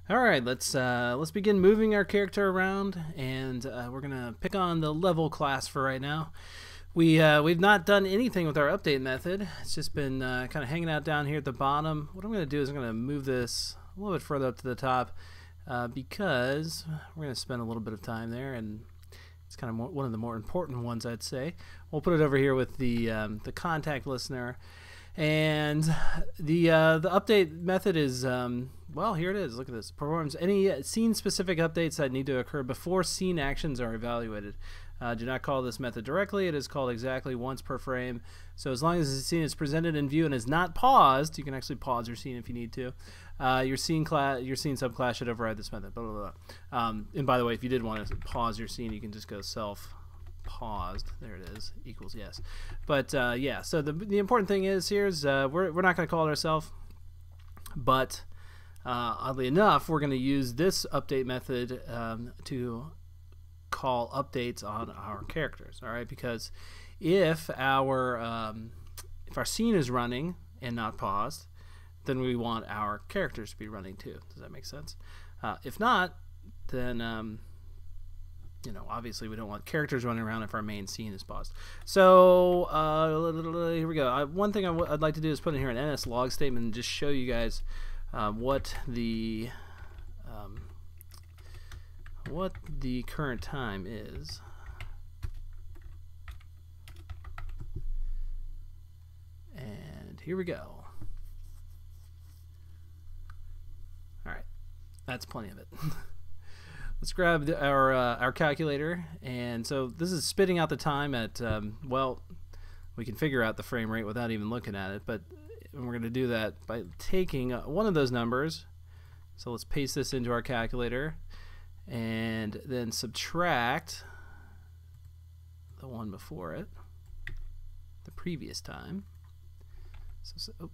All right, let's begin moving our character around, and we're gonna pick on the level class for right now. We've not done anything with our update method. It's just been kind of hanging out down here at the bottom. What I'm gonna do is I'm gonna move this a little bit further up to the top because we're gonna spend a little bit of time there, and it's kind of one of the more important ones, I'd say. We'll put it over here with the contact listener. And the update method is, well, here it is. Look at this. Performs any scene-specific updates that need to occur before scene actions are evaluated. Do not call this method directly. It is called exactly once per frame. So as long as the scene is presented in view and is not paused, you can actually pause your scene if you need to. Your scene subclass should override this method. Blah, blah, blah. And by the way, if you did want to pause your scene, you can just go self paused. There it is, equals yes. But yeah, so the important thing is we're not going to call it ourselves, but oddly enough, we're going to use this update method to call updates on our characters. All right, because if our scene is running and not paused, then we want our characters to be running too. Does that make sense? If not, then you know, obviously we don't want characters running around if our main scene is paused. So here we go. One thing I'd like to do is put in here an NS log statement and just show you guys what the current time is. And here we go. All right, that's plenty of it. Let's grab our calculator, and so this is spitting out the time at, well, we can figure out the frame rate without even looking at it, but we're going to do that by taking one of those numbers. So let's paste this into our calculator, and then subtract the one before it, the previous time. So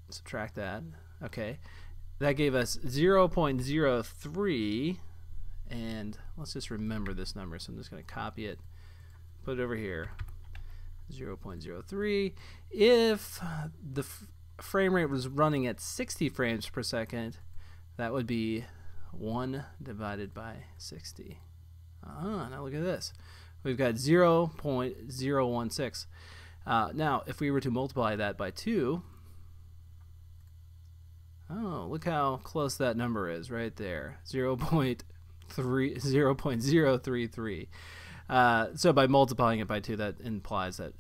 subtract that. Okay, that gave us 0.03. And let's just remember this number, so I'm just going to copy it, put it over here, 0.03. If the frame rate was running at 60 frames per second, that would be 1 divided by 60. Now look at this. We've got 0.016. Now, if we were to multiply that by 2, oh, look how close that number is right there, 0.033. So by multiplying it by 2, that implies that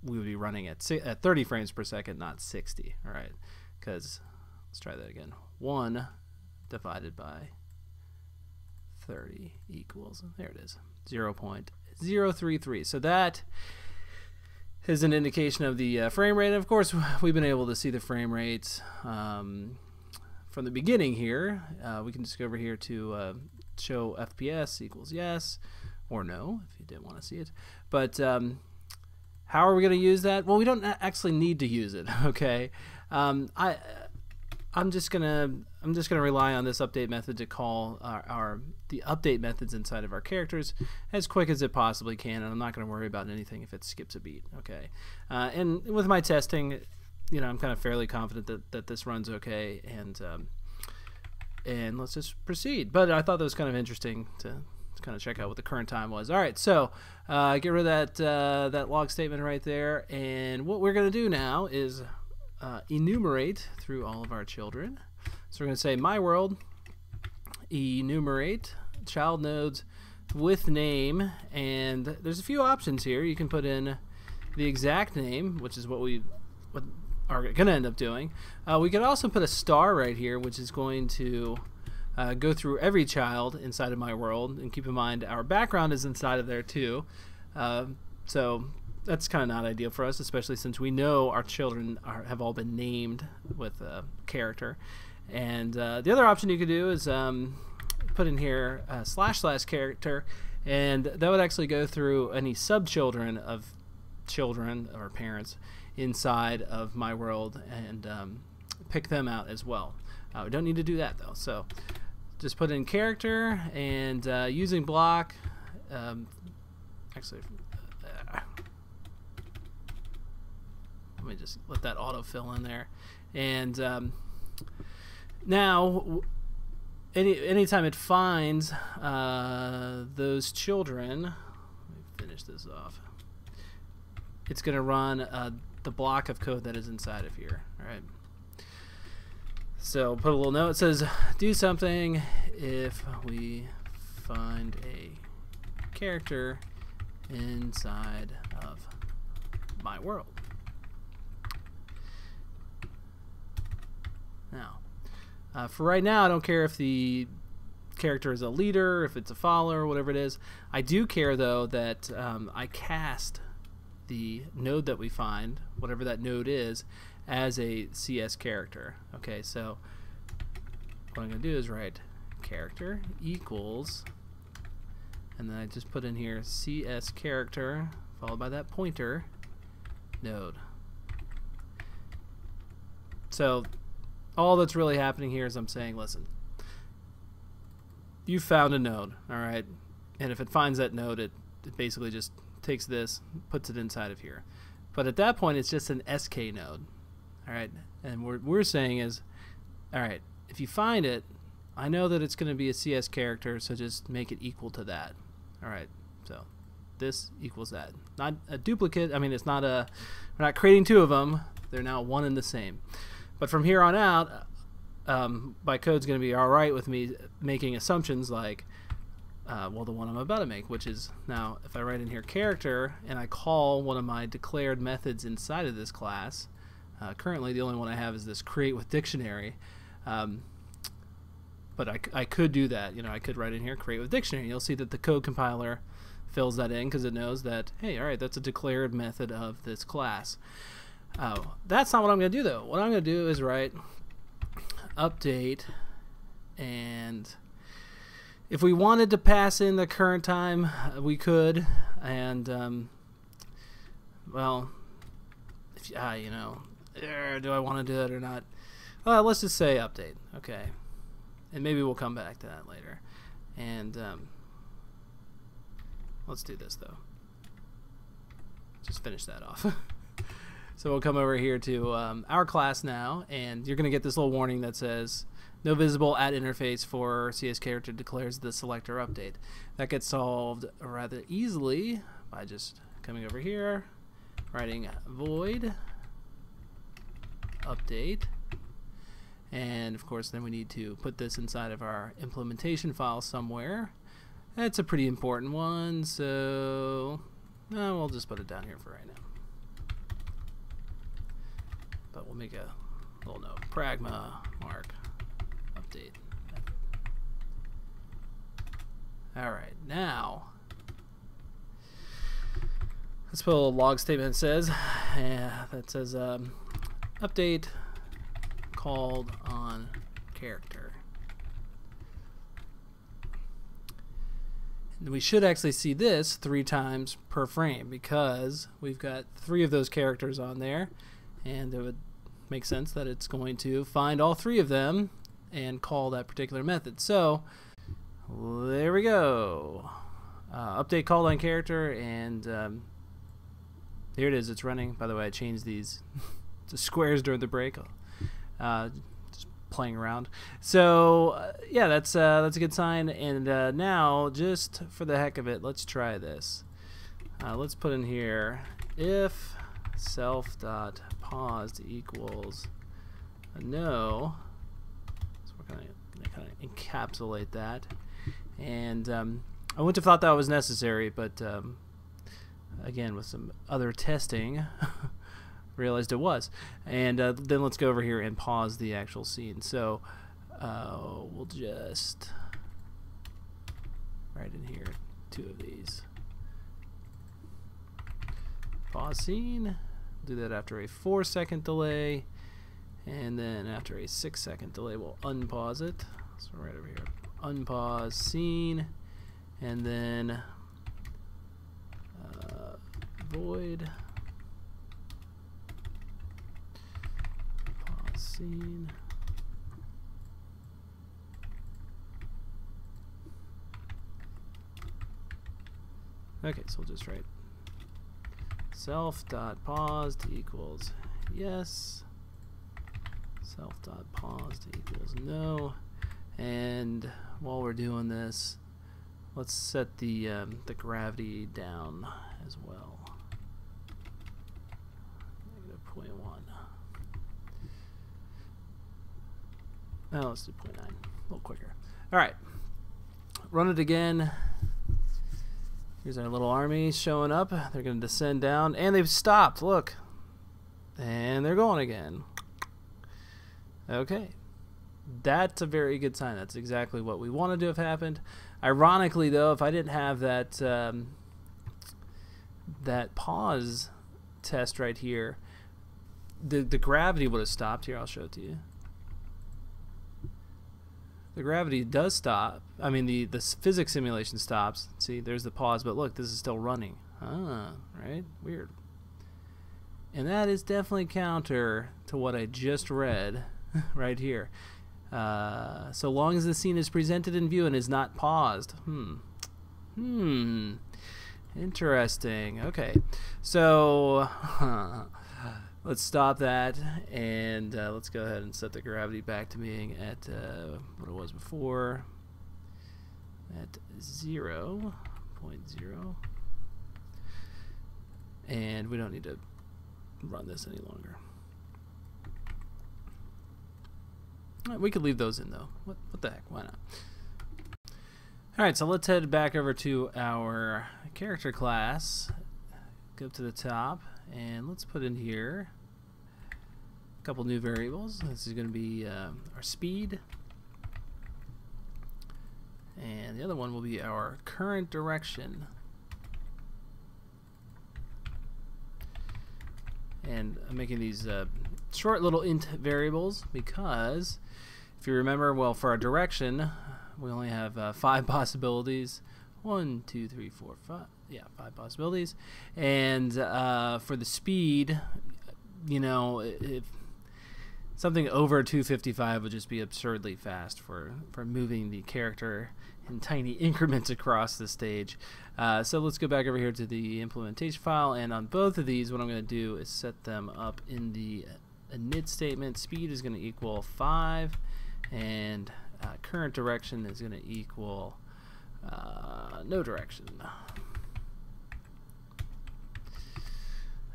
we would be running at 30 frames per second, not 60. All right, because let's try that again. 1 divided by 30 equals, there it is, 0.033. So that is an indication of the frame rate. And of course, we've been able to see the frame rates from the beginning here. We can just go over here to show FPS equals yes or no if you didn't want to see it. But how are we going to use that? Well, we don't actually need to use it. Okay, I'm just gonna rely on this update method to call the update methods inside of our characters as quick as it possibly can, and I'm not going to worry about anything if it skips a beat. Okay, and with my testing, you know, I'm kind of fairly confident that this runs okay, and let's just proceed. But I thought that was kind of interesting to kind of check out what the current time was. All right, so get rid of that log statement right there, and what we're going to do now is enumerate through all of our children. So we're going to say my world enumerate child nodes with name, and there's a few options here. You can put in the exact name, which is what are going to end up doing. We could also put a star right here, which is going to go through every child inside of my world, and keep in mind our background is inside of there too. So that's kind of not ideal for us, especially since we know our children have all been named with a character. And the other option you could do is put in here / character, and that would actually go through any subchildren of children or parents inside of my world and pick them out as well. We don't need to do that though, so just put in character, and using block, actually let me just let that autofill in there, and now anytime it finds those children, let me finish this off. It's going to run the block of code that is inside of here. All right. So put a little note. It says do something if we find a character inside of my world. Now, for right now, I don't care if the character is a leader, if it's a follower, whatever it is. I do care, though, that I cast the node that we find, whatever that node is, as a CS character. Okay, so what I'm going to do is write character equals, and then I just put in here CS character followed by that pointer node. So all that's really happening here is I'm saying, listen, you found a node, all right, and if it finds that node, it basically just takes this, puts it inside of here. But at that point, it's just an SK node, all right, and what we're saying is, all right, if you find it, I know that it's going to be a CS character, so just make it equal to that. All right, so this equals that. Not a duplicate. I mean, it's not a, we're not creating two of them. They're now one and the same. But from here on out, my code's going to be all right with me making assumptions like, well, the one I'm about to make, which is now if I write in here character and I call one of my declared methods inside of this class, currently the only one I have is this create with dictionary. But I could do that. You know, I could write in here create with dictionary. You'll see that the code compiler fills that in because it knows that, hey, all right, that's a declared method of this class. That's not what I'm going to do, though. What I'm going to do is write update, and if we wanted to pass in the current time, we could. And, well, if, you know, do I want to do it or not? Well, let's just say update. Okay. And maybe we'll come back to that later. And let's do this, though. Just finish that off. So we'll come over here to our class now, and you're going to get this little warning that says, no visible at interface for CS character declares the selector update. That gets solved rather easily by just coming over here, writing void update. And of course, then we need to put this inside of our implementation file somewhere. That's a pretty important one, so we'll just put it down here for right now. But we'll make a little note: pragma mark update. All right, now let's put a little log statement that says update called on character. And we should actually see this 3 times per frame because we've got 3 of those characters on there, and it would make sense that it's going to find all 3 of them and call that particular method. So there we go. Update called on character, and here it is. It's running. By the way, I changed these to squares during the break. Just playing around. So yeah, that's a good sign. And now, just for the heck of it, let's try this. Let's put in here if self.paused equals a no. So we're going to kind of encapsulate that. And I wouldn't have thought that was necessary, but again, with some other testing, realized it was. And then let's go over here and pause the actual scene. So we'll just write in here 2 of these. Pause scene. Do that after a 4-second delay, and then after a 6-second delay we'll unpause it. So right over here, unpause scene, and then void pause scene. Okay, so we'll just write self.paused equals yes, self.paused equals no, and we're doing this, let's set the gravity down as well. -0.1. Now let's do 0.9. A little quicker. All right. Run it again. Here's our little army showing up. They're going to descend down, and they've stopped. Look. And they're going again. Okay. That's a very good sign. That's exactly what we wanted to have happened. Ironically, though, if I didn't have that that pause test right here, the gravity would have stopped. Here, I'll show it to you. The gravity does stop. I mean, the physics simulation stops. See, there's the pause, but look, this is still running. Ah, right? Weird. And that is definitely counter to what I just read right here. So long as the scene is presented in view and is not paused. Interesting. Okay. So let's stop that, and let's go ahead and set the gravity back to being at what it was before, at 0.0. And we don't need to run this any longer. We could leave those in, though. What the heck? Why not? All right, so let's head back over to our character class. Go up to the top, and let's put in here a couple new variables. This is going to be our speed, and the other one will be our current direction. And I'm making these short little int variables because, if you remember, well, for our direction, we only have 5 possibilities. 1, 2, 3, 4, 5. Yeah, 5 possibilities. And for the speed, you know, if something over 255 would just be absurdly fast for moving the character in tiny increments across the stage. So let's go back over here to the implementation file, and on both of these, what I'm going to do is set them up in the init statement. Speed is going to equal 5, and current direction is going to equal no direction.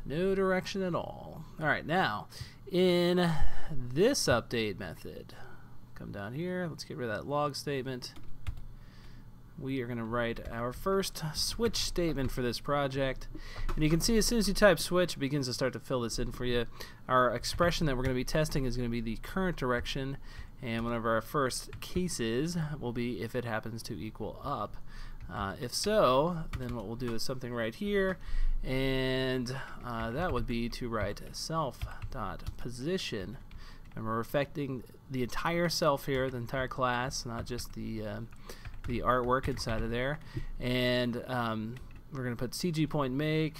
No direction at all. All right, now in this update method, come down here, let's get rid of that log statement. We are going to write our first switch statement for this project, and you can see as soon as you type switch, it begins to start to fill this in for you. Our expression that we're going to be testing is going to be the current direction, and one of our first cases will be if it happens to equal up. If so, then what we'll do is something right here, and that would be to write self.position. And we're affecting the entire self here, the entire class, not just the artwork inside of there. And we're going to put cg.make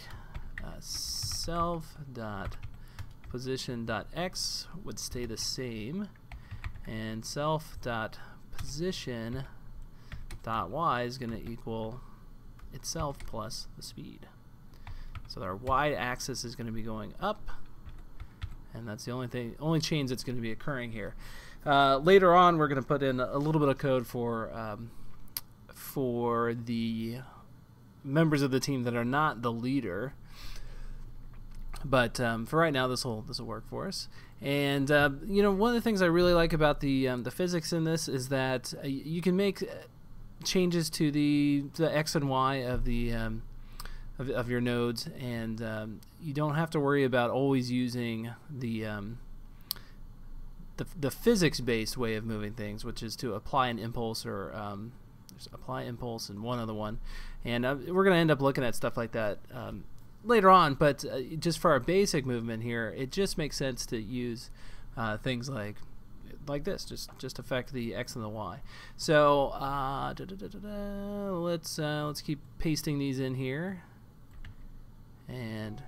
self.position.x would stay the same, and self.position.y is going to equal itself plus the speed. So our y-axis is going to be going up, and that's the only change that's going to be occurring here. Later on, we're going to put in a little bit of code for the members of the team that are not the leader. But for right now, this will work for us. And you know, one of the things I really like about the physics in this is that you can make changes to the x and y of the of your nodes, and you don't have to worry about always using the physics-based way of moving things, which is to apply an impulse or apply impulse and one other one. And we're going to end up looking at stuff like that later on, but just for our basic movement here, it just makes sense to use things like this, just affect the x and the y. So let's keep pasting these in here, and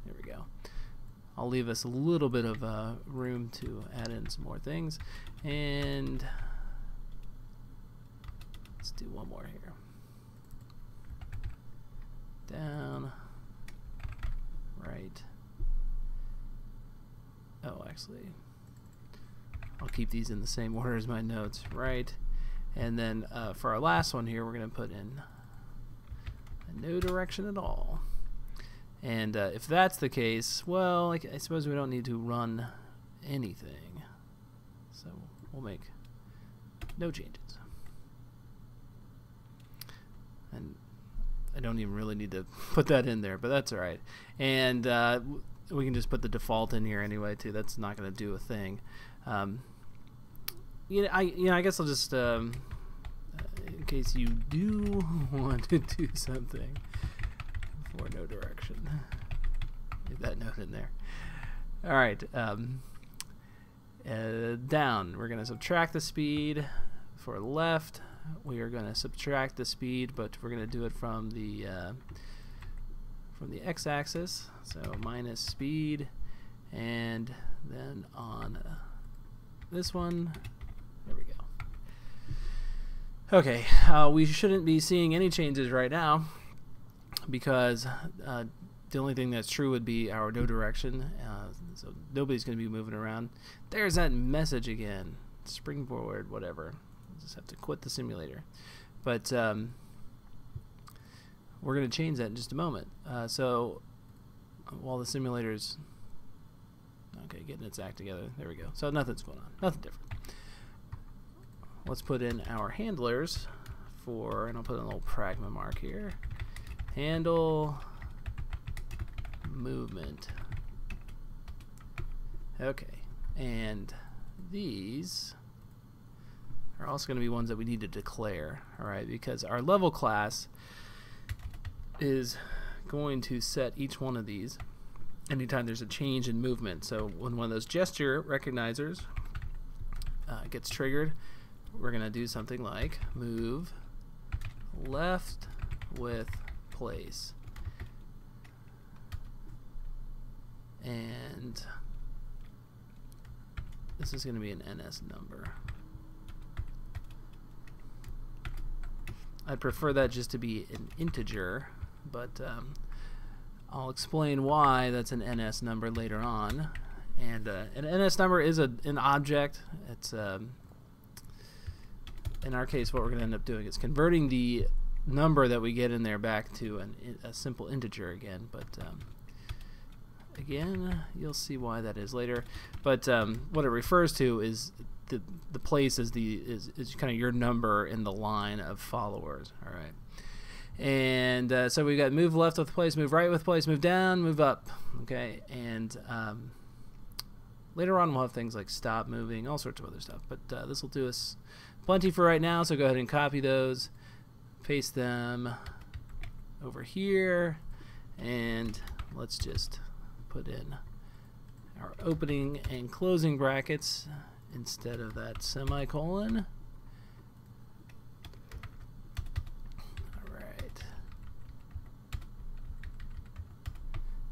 there we go. I'll leave us a little bit of room to add in some more things, and let's do one more here. Down, right. Oh, actually, I'll keep these in the same order as my notes. Right, And then for our last one here, we're going to put in no direction at all. And if that's the case, well, I suppose we don't need to run anything. So we'll make no changes. And I don't even really need to put that in there, but that's all right. And we can just put the default in here anyway, too. That's not going to do a thing. I guess I'll just, in case you do want to do something for no direction, leave that note in there. All right, down. We're going to subtract the speed. For left, we are going to subtract the speed, but we're going to do it from the x-axis. So minus speed, and then on this one. There we go. Okay, we shouldn't be seeing any changes right now because the only thing that's true would be our no direction. So nobody's going to be moving around. There's that message again. Springboard, whatever. We'll just have to quit the simulator. But we're going to change that in just a moment. So while the simulator's getting its act together, there we go. So nothing's going on. Nothing different. Let's put in our handlers for, and I'll put a little pragma mark here. Handle movement. Okay, and these are also going to be ones that we need to declare, all right, because our level class is going to set each one of these anytime there's a change in movement. So when one of those gesture recognizers gets triggered, we're going to do something like move left with place. And this is going to be an NS number. I'd prefer that just to be an integer, but I'll explain why that's an NS number later on. And an NS number is an object. It's in our case, what we're going to end up doing is converting the number that we get in there back to a simple integer again. But again, you'll see why that is later. But what it refers to is the place is kind of your number in the line of followers. All right. And so we've got move left with place, move right with place, move down, move up. Okay. And later on we'll have things like stop moving, all sorts of other stuff. But this will do us plenty for right now. So go ahead and copy those, paste them over here, and let's just put in our opening and closing brackets instead of that semicolon. Alright.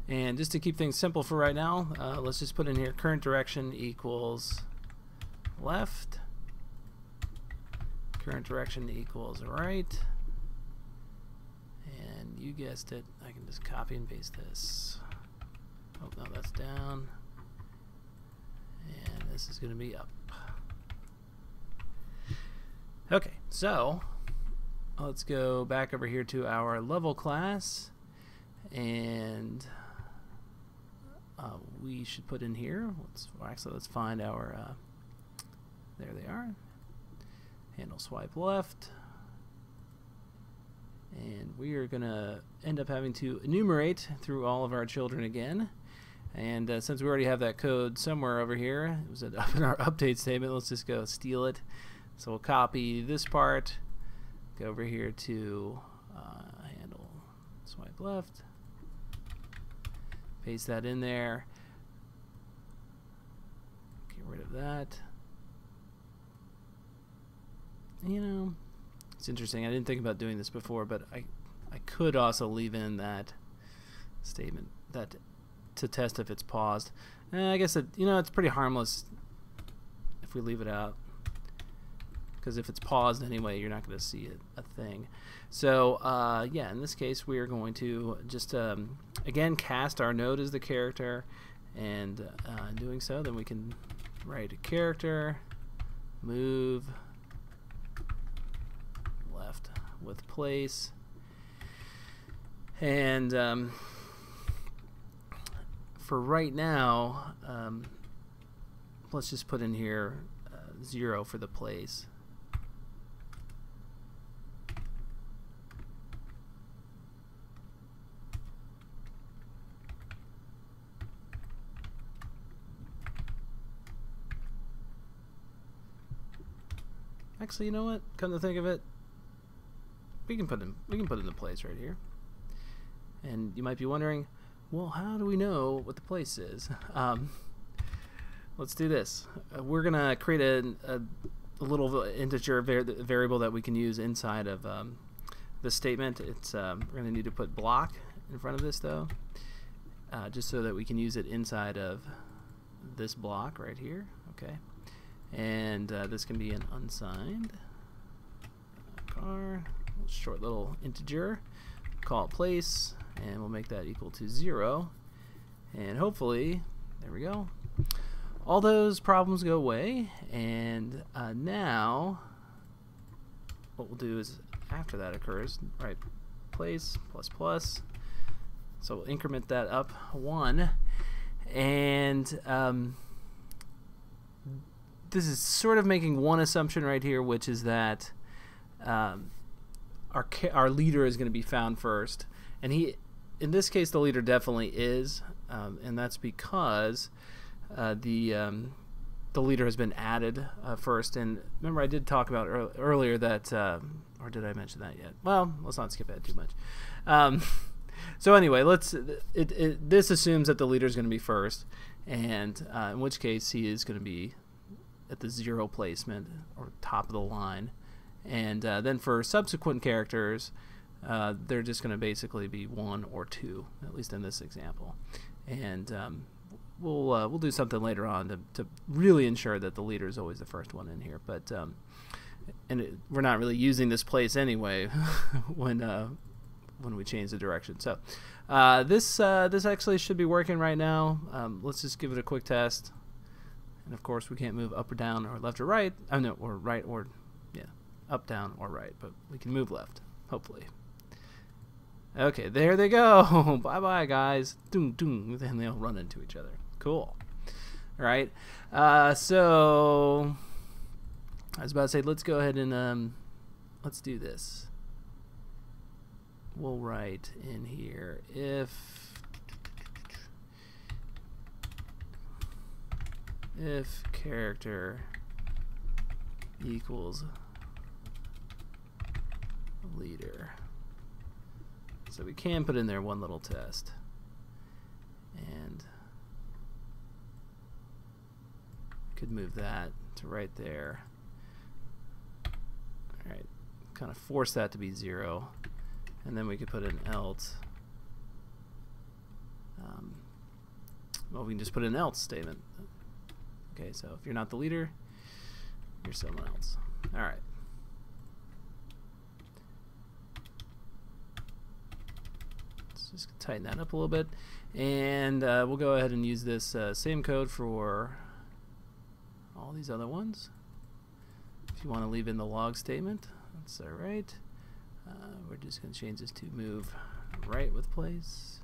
And just to keep things simple for right now, let's just put in here current direction equals left, current direction equals right, and you guessed it, I can just copy and paste this. Oh no, that's down, and this is going to be up. Okay, so let's go back over here to our level class, and we should put in here, let's find our, there they are, handle swipe left, and we are going to end up having to enumerate through all of our children again. And since we already have that code somewhere over here, it was in our update statement, let's just go steal it. So we'll copy this part, go over here to handle swipe left, paste that in there, get rid of that. You know, it's interesting. I didn't think about doing this before, but I could also leave in that statement that to test if it's paused. I guess it, it's pretty harmless if we leave it out, because if it's paused anyway, you're not going to see a thing. So yeah, in this case, we are going to just again cast our node as the character, and in doing so, then we can write a character, move with place. And for right now, let's just put in here 0 for the place. Actually, you know what? Come to think of it, we can put in the place right here. And you might be wondering, well, how do we know what the place is? Let's do this. We're gonna create a little integer variable that we can use inside of the statement. It's we're gonna need to put block in front of this though, just so that we can use it inside of this block right here. Okay. And this can be an unsigned car, short little integer, call it place, and we'll make that equal to 0. And hopefully, there we go, all those problems go away. And now what we'll do is, after that occurs, right, place plus plus, so we'll increment that up 1. And this is sort of making one assumption right here, which is that our leader is going to be found first, and in this case the leader definitely is, and that's because the leader has been added first. And remember, I did talk about earlier that, or did I mention that yet? Well, let's not skip ahead too much. So anyway, this assumes that the leader is going to be first, and in which case he is going to be at the 0 placement or top of the line. And then for subsequent characters, they're just going to basically be 1 or 2, at least in this example. And we'll do something later on to really ensure that the leader is always the first one in here. But we're not really using this place anyway when we change the direction. So this actually should be working right now. Let's just give it a quick test. And of course, we can't move up or down or left or right. Oh no, or right or, yeah, up, down, or right. But we can move left, hopefully. Okay, there they go. Bye-bye, guys. Doom, doom. And they'll run into each other. Cool. All right. So I was about to say, let's go ahead and let's do this. We'll write in here if character equals leader. So we can put in there one little test, and could move that to right there. All right, kind of force that to be 0, and then we could put an else. Well, we can just put an else statement. Okay, so if you're not the leader, you're someone else. All right. Let's just tighten that up a little bit, and we'll go ahead and use this same code for all these other ones. If you want to leave in the log statement, that's all right. We're just going to change this to move right with place.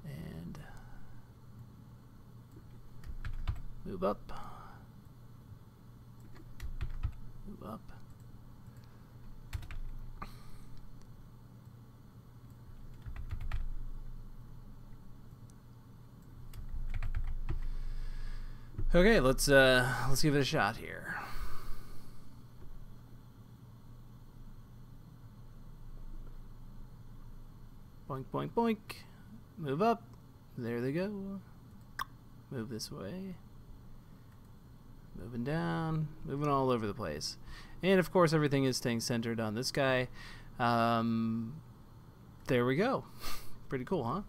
And move up. Move up. Okay, let's give it a shot here. Boink, boink, boink. Move up. There they go. Move this way. Moving down. Moving all over the place. And of course, everything is staying centered on this guy. There we go. Pretty cool, huh?